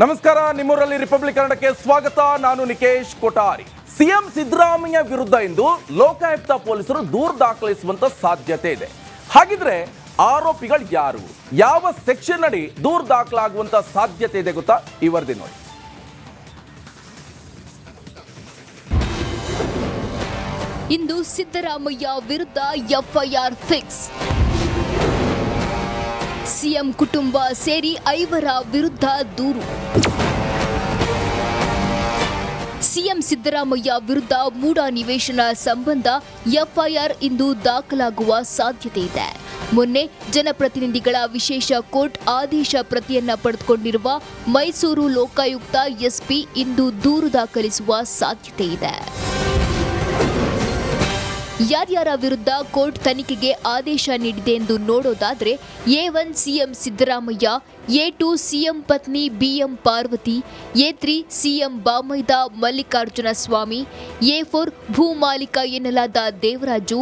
ನಮಸ್ಕಾರ, ನಿಮ್ಮೂರಲ್ಲಿ ರಿಪಬ್ಲಿಕ್ ಕನ್ನಡಕ್ಕೆ ಸ್ವಾಗತ. ನಾನು ನಿಕೇಶ್ ಕೊಠಾರಿ. ಸಿಎಂ ಸಿದ್ದರಾಮಯ್ಯ ವಿರುದ್ಧ ಇಂದು ಲೋಕಾಯುಕ್ತ ಪೊಲೀಸರು ದೂರು ದಾಖಲಿಸುವಂತ ಸಾಧ್ಯತೆ ಇದೆ. ಹಾಗಿದ್ರೆ ಆರೋಪಿಗಳು ಯಾರು, ಯಾವ ಸೆಕ್ಷನ್ ಅಡಿ ದೂರು ದಾಖಲಾಗುವಂತ ಸಾಧ್ಯತೆ ಇದೆ ಗೊತ್ತಾ? ಈ ವರದಿ ನೋಡಿ. ಇಂದು ಸಿದ್ದರಾಮಯ್ಯ ವಿರುದ್ಧ ಎಫ್ಐಆರ್ ಫಿಕ್ಸ್. ಸಿಎಂ ಕುಟುಂಬ ಸೇರಿ 5 ವಿರುದ್ಧ ದೂರು. ಸಿಎಂ ಸಿದ್ದರಾಮಯ್ಯ ವಿರುದ್ಧ ಮೂಢ ನಿವೇಶನ ಸಂಬಂಧ ಎಫ್ಐಆರ್ ಇಂದು ದಾಖಲಾಗುವ ಸಾಧ್ಯತೆ ಇದೆ. ಮೊನ್ನೆ ಜನಪ್ರತಿನಿಧಿಗಳ ವಿಶೇಷ ಕೋರ್ಟ್ ಆದೇಶ ಪ್ರತಿಯನ್ನ ಪಡೆದುಕೊಂಡಿರುವ ಮೈಸೂರು ಲೋಕಾಯುಕ್ತ ಎಸ್ಪಿ ಇಂದು ದೂರು ದಾಖಲಿಸುವ ಸಾಧ್ಯತೆ ಇದೆ. ಯಾರ್ಯಾರ ವಿರುದ್ಧ ಕೋರ್ಟ್ ತನಿಖೆಗೆ ಆದೇಶ ನೀಡಿದೆ ಎಂದು ನೋಡೋದಾದ್ರೆ A1 CM Siddaramaiah, A2 CM ಪತ್ನಿ ಬಿಎಂ ಪಾರ್ವತಿ, A3 ಸಿಎಂ ಬಾಮೈದ ಮಲ್ಲಿಕಾರ್ಜುನ ಸ್ವಾಮಿ, A4 ಭೂ ಮಾಲೀಕ ಎನ್ನಲಾದ ದೇವರಾಜು,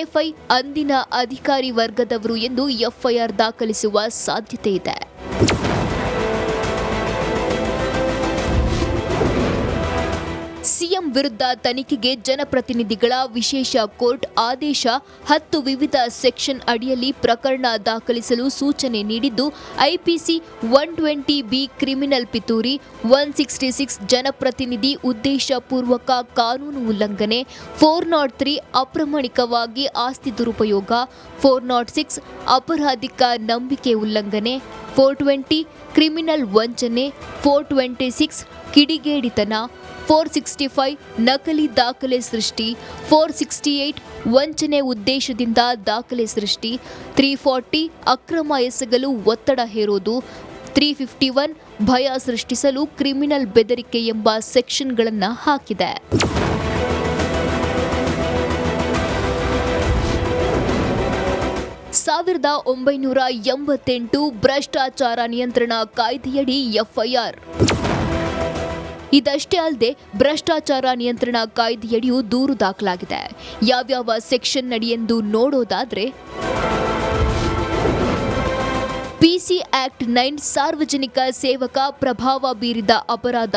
A5 ಅಂದಿನ ಅಧಿಕಾರಿ ವರ್ಗದವರು ಎಂದು ಎಫ್ಐಆರ್ ದಾಖಲಿಸುವ ಸಾಧ್ಯತೆ ಇದೆ. ಸಿಎಂ ವಿರುದ್ಧ ತನಿಖೆಗೆ ಜನಪ್ರತಿನಿಧಿಗಳ ವಿಶೇಷ ಕೋರ್ಟ್ ಆದೇಶ 10 ವಿವಿಧ ಸೆಕ್ಷನ್ ಅಡಿಯಲ್ಲಿ ಪ್ರಕರಣ ದಾಖಲಿಸಲು ಸೂಚನೆ ನೀಡಿದ್ದು, ಐಪಿಸಿ 120B ಕ್ರಿಮಿನಲ್ ಪಿತೂರಿ, 166 ಜನಪ್ರತಿನಿಧಿ ಉದ್ದೇಶಪೂರ್ವಕ ಕಾನೂನು ಉಲ್ಲಂಘನೆ, 403 ಅಪ್ರಾಮಾಣಿಕವಾಗಿ ಆಸ್ತಿ ದುರುಪಯೋಗ, 406 ಅಪರಾಧಿಕ ನಂಬಿಕೆ ಉಲ್ಲಂಘನೆ, 420 ಕ್ರಿಮಿನಲ್ ವಂಚನೆ, 426 ಕಿಡಿಗೇಡಿತನ, 465 ನಕಲಿ ದಾಖಲೆ ಸೃಷ್ಟಿ, 468 ವಂಚನೆ ಉದ್ದೇಶದಿಂದ ದಾಖಲೆ ಸೃಷ್ಟಿ, 340 ಅಕ್ರಮ ಎಸಗಲು ಒತ್ತಡ ಹೇರೋದು, 351 ಭಯ ಸೃಷ್ಟಿಸಲು ಕ್ರಿಮಿನಲ್ ಬೆದರಿಕೆ ಎಂಬ ಸೆಕ್ಷನ್ಗಳನ್ನು ಹಾಕಿದೆ. ಸಾವಿರದ 1988 ಭ್ರಷ್ಟಾಚಾರ ನಿಯಂತ್ರಣ ಕಾಯ್ದೆಯಡಿ ಎಫ್ಐಆರ್. ಇದಷ್ಟೇ ಅಲ್ಲದೆ ಭ್ರಷ್ಟಾಚಾರ ನಿಯಂತ್ರಣ ಕಾಯ್ದೆಯಡಿಯೂ ದೂರು ದಾಖಲಾಗಿದೆ. ಯಾವ್ಯಾವ ಸೆಕ್ಷನ್ ಅಡಿ ಎಂದು ನೋಡೋದಾದ್ರೆ ಪಿಸಿ ಆಕ್ಟ್ 9 ಸಾರ್ವಜನಿಕ ಸೇವಕ ಪ್ರಭಾವ ಬೀರಿದ ಅಪರಾಧ,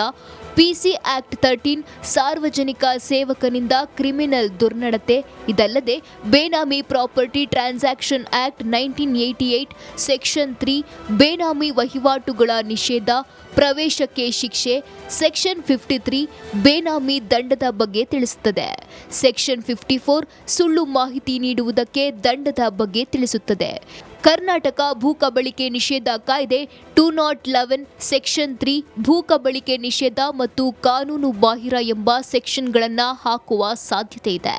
ಪಿಸಿ ಆಕ್ಟ್ 13 ಸಾರ್ವಜನಿಕ ಸೇವಕನಿಂದ ಕ್ರಿಮಿನಲ್ ದುರ್ನಡತೆ. ಇದಲ್ಲದೆ ಬೇನಾಮಿ ಪ್ರಾಪರ್ಟಿ ಟ್ರಾನ್ಸಾಕ್ಷನ್ ಆಕ್ಟ್ 1988 ಸೆಕ್ಷನ್ 3 ಬೇನಾಮಿ ವಹಿವಾಟುಗಳ ನಿಷೇಧ, ಪ್ರವೇಶಕ್ಕೆ ಶಿಕ್ಷೆ, ಸೆಕ್ಷನ್ 53 ಬೇನಾಮಿ ದಂಡದ ಬಗ್ಗೆ ತಿಳಿಸುತ್ತದೆ, ಸೆಕ್ಷನ್ 54 ಸುಳ್ಳು ಮಾಹಿತಿ ನೀಡುವುದಕ್ಕೆ ದಂಡದ ಬಗ್ಗೆ ತಿಳಿಸುತ್ತದೆ. ಕರ್ನಾಟಕ ಭೂ ಕಬಳಿಕೆ ನಿಷೇಧ ಕಾಯ್ದೆ 211 ಸೆಕ್ಷನ್ 3 ಭೂ ಕಬಳಿಕೆ ನಿಷೇಧ ಮತ್ತು ಕಾನೂನು ಬಾಹಿರ ಎಂಬ ಸೆಕ್ಷನ್ಗಳನ್ನು ಹಾಕುವ ಸಾಧ್ಯತೆ ಇದೆ.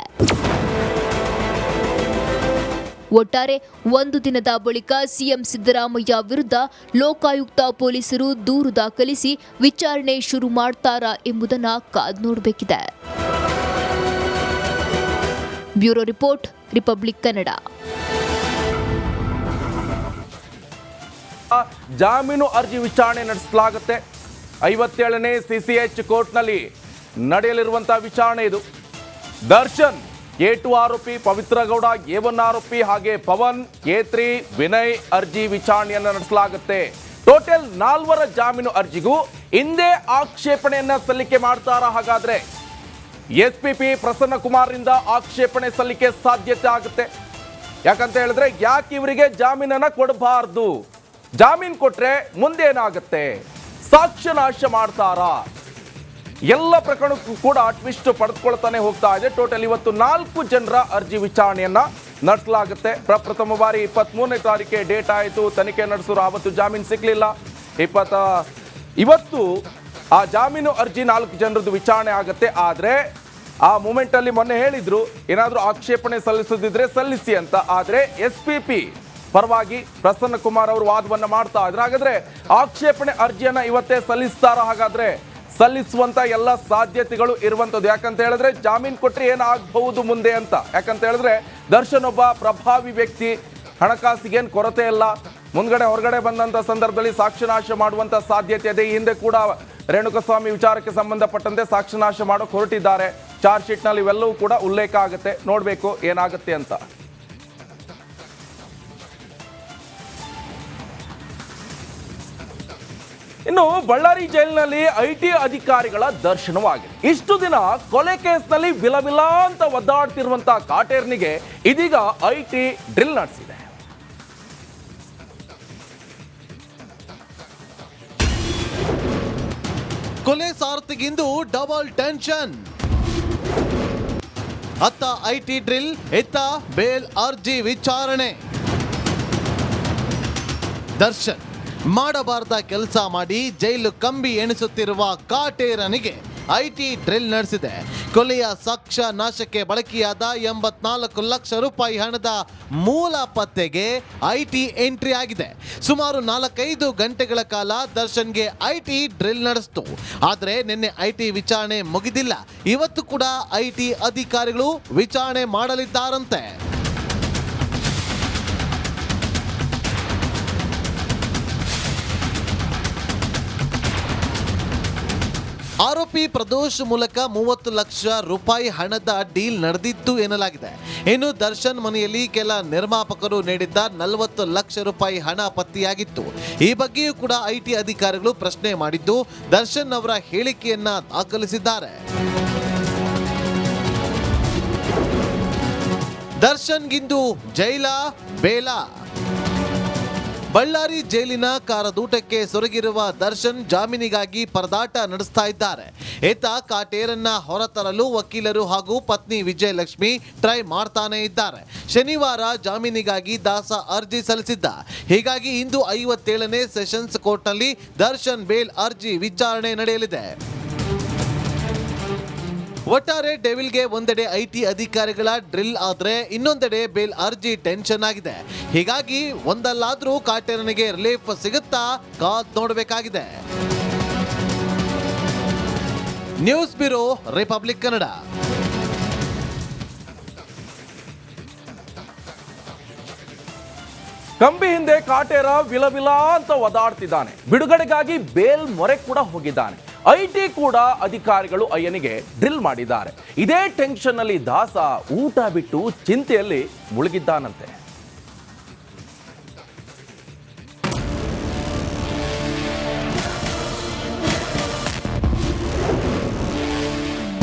ಒಟ್ಟಾರೆ ಒಂದು ದಿನದ ಬಳಿಕ ಸಿಎಂ ಸಿದ್ದರಾಮಯ್ಯ ವಿರುದ್ಧ ಲೋಕಾಯುಕ್ತ ಪೊಲೀಸರು ದೂರು ದಾಖಲಿಸಿ ವಿಚಾರಣೆ ಶುರು ಮಾಡ್ತಾರಾ ಎಂಬುದನ್ನು ಕಾದು ನೋಡಬೇಕಿದೆ. Bureau report, republic Kannada. ಜಾಮೀನು ಅರ್ಜಿ ವಿಚಾರಣೆ ನಡೆಸಲಾಗುತ್ತೆ. 57ನೇ ಸಿಸಿಎಚ್ ಕೋರ್ಟ್ನಲ್ಲಿ ನಡೆಯಲಿರುವಂತಹ ವಿಚಾರಣೆ ಇದು. ದರ್ಶನ್ A2 ಆರೋಪಿ, ಪವಿತ್ರ ಗೌಡ A1 ಆರೋಪಿ, ಹಾಗೆ ಪವನ್ A3 ವಿನಯ್ ಅರ್ಜಿ ವಿಚಾರಣೆಯನ್ನು ನಡೆಸಲಾಗುತ್ತೆ. ಟೋಟಲ್ 4 ಜಾಮೀನು ಅರ್ಜಿಗೂ ಹಿಂದೆ ಆಕ್ಷೇಪಣೆಯನ್ನ ಸಲ್ಲಿಕೆ ಮಾಡ್ತಾರಾ? ಹಾಗಾದ್ರೆ ಎಸ್ಪಿಪಿ ಪ್ರಸನ್ನ ಕುಮಾರ್ರಿಂದ ಆಕ್ಷೇಪಣೆ ಸಲ್ಲಿಕೆ ಸಾಧ್ಯತೆ ಆಗುತ್ತೆ. ಯಾಕಂತ ಹೇಳಿದ್ರೆ ಯಾಕೆ ಇವರಿಗೆ ಜಾಮೀನನ್ನ ಕೊಡಬಾರ್ದು, ಜಾಮೀನು ಕೊಟ್ರೆ ಮುಂದೇನಾಗುತ್ತೆ, ಸಾಕ್ಷ್ಯ ನಾಶ ಮಾಡ್ತಾರಾ? ಎಲ್ಲ ಪ್ರಕರಣಕ್ಕೂ ಕೂಡ ಟ್ವಿಸ್ಟ್ ಪಡೆದುಕೊಳ್ತಾನೆ ಹೋಗ್ತಾ ಇದೆ. ಟೋಟಲ್ ಇವತ್ತು 4 ಜನರ ಅರ್ಜಿ ವಿಚಾರಣೆಯನ್ನ ನಡೆಸಲಾಗುತ್ತೆ. ಪ್ರಪ್ರಥಮ ಬಾರಿ 23ನೇ ತಾರೀಕಿಗೆ ಡೇಟ್ ಆಯಿತು. ತನಿಖೆ ನಡೆಸೋರು ಆವತ್ತು ಜಾಮೀನು ಸಿಗ್ಲಿಲ್ಲ. ಇವತ್ತು ಆ ಜಾಮೀನು ಅರ್ಜಿ 4 ಜನರದ್ದು ವಿಚಾರಣೆ ಆಗುತ್ತೆ. ಆದ್ರೆ ಆ ಮೂಮೆಂಟ್ ಅಲ್ಲಿ ಮೊನ್ನೆ ಹೇಳಿದ್ರು ಏನಾದ್ರೂ ಆಕ್ಷೇಪಣೆ ಸಲ್ಲಿಸದಿದ್ರೆ ಸಲ್ಲಿಸಿ ಅಂತ. ಆದ್ರೆ ಎಸ್ಪಿಪಿ ಪರವಾಗಿ ಪ್ರಸನ್ನ ಕುಮಾರ್ ಅವರು ವಾದವನ್ನ ಮಾಡ್ತಾ ಇದ್ರು. ಹಾಗಾದ್ರೆ ಆಕ್ಷೇಪಣೆ ಅರ್ಜಿಯನ್ನ ಇವತ್ತೇ ಸಲ್ಲಿಸ್ತಾರ? ಹಾಗಾದ್ರೆ ಸಲ್ಲಿಸುವಂತ ಎಲ್ಲ ಸಾಧ್ಯತೆಗಳು ಇರುವಂತದ್ದು. ಯಾಕಂತ ಹೇಳಿದ್ರೆ ಜಾಮೀನು ಕೊಟ್ಟರೆ ಏನಾಗಬಹುದು ಮುಂದೆ ಅಂತ. ಯಾಕಂತ ಹೇಳಿದ್ರೆ ದರ್ಶನ್ ಒಬ್ಬ ಪ್ರಭಾವಿ ವ್ಯಕ್ತಿ, ಹಣಕಾಸಿಗೇನು ಕೊರತೆ ಇಲ್ಲ. ಮುಂದ್ಗಡೆ ಹೊರಗಡೆ ಬಂದಂತ ಸಂದರ್ಭದಲ್ಲಿ ಸಾಕ್ಷ್ಯನಾಶ ಮಾಡುವಂತ ಸಾಧ್ಯತೆ ಇದೆ. ಈ ಹಿಂದೆ ಕೂಡ ರೇಣುಕಸ್ವಾಮಿ ವಿಚಾರಕ್ಕೆ ಸಂಬಂಧಪಟ್ಟಂತೆ ಸಾಕ್ಷ್ಯನಾಶ ಮಾಡೋಕೆ ಹೊರಟಿದ್ದಾರೆ. ಚಾರ್ಜ್ ಶೀಟ್ ನಲ್ಲಿ ಇವೆಲ್ಲವೂ ಕೂಡ ಉಲ್ಲೇಖ ಆಗುತ್ತೆ. ನೋಡ್ಬೇಕು ಏನಾಗುತ್ತೆ ಅಂತ. ಇನ್ನು ಬಳ್ಳಾರಿ ಜೈಲಿನಲ್ಲಿ ಐಟಿ ಅಧಿಕಾರಿಗಳ ದರ್ಶನವಾಗಿದೆ. ಇಷ್ಟು ದಿನ ಕೊಲೆ ಕೇಸ್ನಲ್ಲಿ ವಿಲವಿಲ ಅಂತ ಒದ್ದಾಡ್ತಿರುವಂತಹ ಕಾಟೇರ್ನಿಗೆ ಇದೀಗ ಐಟಿ ಡ್ರಿಲ್ ನಡೆಸಿದೆ. ಕೊಲೆ ಸಾರಥಿಗಿಂದು ಡಬಲ್ ಟೆನ್ಷನ್. ಅತ್ತ ಐಟಿ ಡ್ರಿಲ್, ಇತ್ತ ಬೇಲ್ ಅರ್ಜಿ ವಿಚಾರಣೆ. ದರ್ಶನ್ ಮಾಡಬಾರ್ದ ಕೆಲಸ ಮಾಡಿ ಜೈಲು ಕಂಬಿ ಎಣಿಸುತ್ತಿರುವ ಕಾಟೇರನಿಗೆ ಐಟಿ ಡ್ರಿಲ್ ನಡೆಸಿದೆ. ಕೊಲೆಯ ಸಾಕ್ಷ್ಯ ನಾಶಕ್ಕೆ ಬಳಕೆಯಾದ 84 ಲಕ್ಷ ರೂಪಾಯಿ ಹಣದ ಮೂಲ ಪತ್ತೆಗೆ ಐಟಿ ಎಂಟ್ರಿ ಆಗಿದೆ. ಸುಮಾರು 4-5 ಗಂಟೆಗಳ ಕಾಲ ದರ್ಶನ್ಗೆ ಐಟಿ ಡ್ರಿಲ್ ನಡೆಸಿತು. ಆದರೆ ನಿನ್ನೆ ಐಟಿ ವಿಚಾರಣೆ ಮುಗಿದಿಲ್ಲ. ಇವತ್ತು ಕೂಡ ಐಟಿ ಅಧಿಕಾರಿಗಳು ವಿಚಾರಣೆ ಮಾಡಲಿದ್ದಾರಂತೆ. ಆರೋಪಿ ಪ್ರದೋಷ್ ಮೂಲಕ 30 ಲಕ್ಷ ರೂಪಾಯಿ ಹಣದ ಡೀಲ್ ನಡೆದಿತ್ತು ಎನ್ನಲಾಗಿದೆ. ಇನ್ನು ದರ್ಶನ್ ಮನೆಯಲ್ಲಿ ಕೆಲ ನಿರ್ಮಾಪಕರು ನೀಡಿದ್ದ 40 ಲಕ್ಷ ರೂಪಾಯಿ ಹಣ ಪತ್ತೆಯಾಗಿತ್ತು. ಈ ಬಗ್ಗೆಯೂ ಕೂಡ ಐಟಿ ಅಧಿಕಾರಿಗಳು ಪ್ರಶ್ನೆ ಮಾಡಿದ್ದು ದರ್ಶನ್ ಅವರ ಹೇಳಿಕೆಯನ್ನ ದಾಖಲಿಸಿದ್ದಾರೆ. ದರ್ಶನ್ಗಿಂದು ಜೈಲ ಬೇಲ. ಬಳ್ಳಾರಿ ಜೈಲಿನ ಕಾರದೂಟಕ್ಕೆ ಸೊರಗಿರುವ ದರ್ಶನ್ ಜಾಮೀನಿಗಾಗಿ ಪರದಾಟ ನಡೆಸ್ತಾ ಇದ್ದಾರೆ. ಈತ ಕಾಟೇರನ್ನ ಹೊರತರಲು ವಕೀಲರು ಹಾಗೂ ಪತ್ನಿ ವಿಜಯಲಕ್ಷ್ಮಿ ಟ್ರೈ ಮಾಡ್ತಾನೆ ಇದ್ದಾರೆ. ಶನಿವಾರ ಜಾಮೀನಿಗಾಗಿ ದಾಸ ಅರ್ಜಿ ಸಲ್ಲಿಸಿದ್ದ. ಹೀಗಾಗಿ ಇಂದು 57ನೇ ಸೆಷನ್ಸ್ ಕೋರ್ಟ್ನಲ್ಲಿ ದರ್ಶನ್ ಬೇಲ್ ಅರ್ಜಿ ವಿಚಾರಣೆ ನಡೆಯಲಿದೆ. ಒಟ್ಟಾರೆ ಡೆವಿಲ್ಗೆ ಒಂದೆಡೆ ಐಟಿ ಅಧಿಕಾರಿಗಳ ಡ್ರಿಲ್ ಆದ್ರೆ ಇನ್ನೊಂದೆಡೆ ಬೇಲ್ ಅರ್ಜಿ ಟೆನ್ಷನ್ ಆಗಿದೆ. ಹೀಗಾಗಿ ಒಂದಲ್ಲಾದ್ರೂ ಕಾಟೇರನಿಗೆ ರಿಲೀಫ್ ಸಿಗುತ್ತಾ ಕಾದ್ ನೋಡಬೇಕಾಗಿದೆ. News bureau, republic Kannada. ಕಂಬಿ ಹಿಂದೆ ಕಾಟೇರ ವಿಲವಿಲ ಅಂತ ಒದಾಡ್ತಿದ್ದಾನೆ. ಬಿಡುಗಡೆಗಾಗಿ ಬೇಲ್ ಮೊರೆ ಕೂಡ ಹೋಗಿದ್ದಾನೆ. ಐಟಿ ಕೂಡ ಅಧಿಕಾರಿಗಳು ಅಯ್ಯನಿಗೆ ಡ್ರಿಲ್ ಮಾಡಿದ್ದಾರೆ. ಇದೇ ಟೆನ್ಷನ್ ನಲ್ಲಿ ದಾಸ ಊಟ ಬಿಟ್ಟು ಚಿಂತೆಯಲ್ಲಿ ಮುಳುಗಿದ್ದಾನಂತೆ.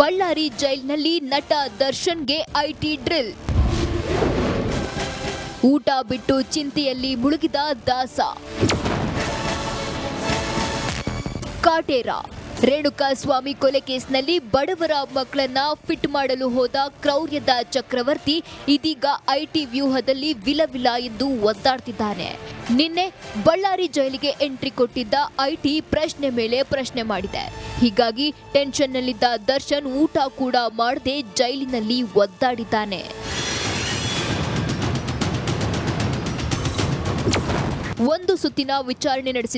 ಬಳ್ಳಾರಿ ಜೈಲಿನಲ್ಲಿ ನಟ ದರ್ಶನ್ಗೆ ಐಟಿ ಡ್ರಿಲ್. ಊಟ ಬಿಟ್ಟು ಚಿಂತೆಯಲ್ಲಿ ಮುಳುಗಿದ ದಾಸ. ಕಾಟೇರ ರೇಣುಕಾಸ್ವಾಮಿ ಕೊಲೆ ಕೇಸ್ನಲ್ಲಿ ಬಡವರ ಮಕ್ಕಳನ್ನ ಫಿಟ್ ಮಾಡಲು ಹೋದ ಕ್ರೌರ್ಯದ ಚಕ್ರವರ್ತಿ ಇದೀಗ ಐಟಿ ವ್ಯೂಹದಲ್ಲಿ ವಿಲವಿಲ ಎಂದು ಒದ್ದಾಡ್ತಿದ್ದಾನೆ. ನಿನ್ನೆ ಬಳ್ಳಾರಿ ಜೈಲಿಗೆ ಎಂಟ್ರಿ ಕೊಟ್ಟಿದ್ದ ಐಟಿ ಪ್ರಶ್ನೆ ಮೇಲೆ ಪ್ರಶ್ನೆ ಮಾಡಿದೆ. ಹೀಗಾಗಿ ಟೆನ್ಷನ್ನಲ್ಲಿದ್ದ ದರ್ಶನ್ ಊಟ ಕೂಡ ಮಾಡದೆ ಜೈಲಿನಲ್ಲಿ ಒದ್ದಾಡಿದ್ದಾನೆ. ಒಂದು ಸುತ್ತಿನ ವಿಚಾರಣೆ ನಡೆಸಿದ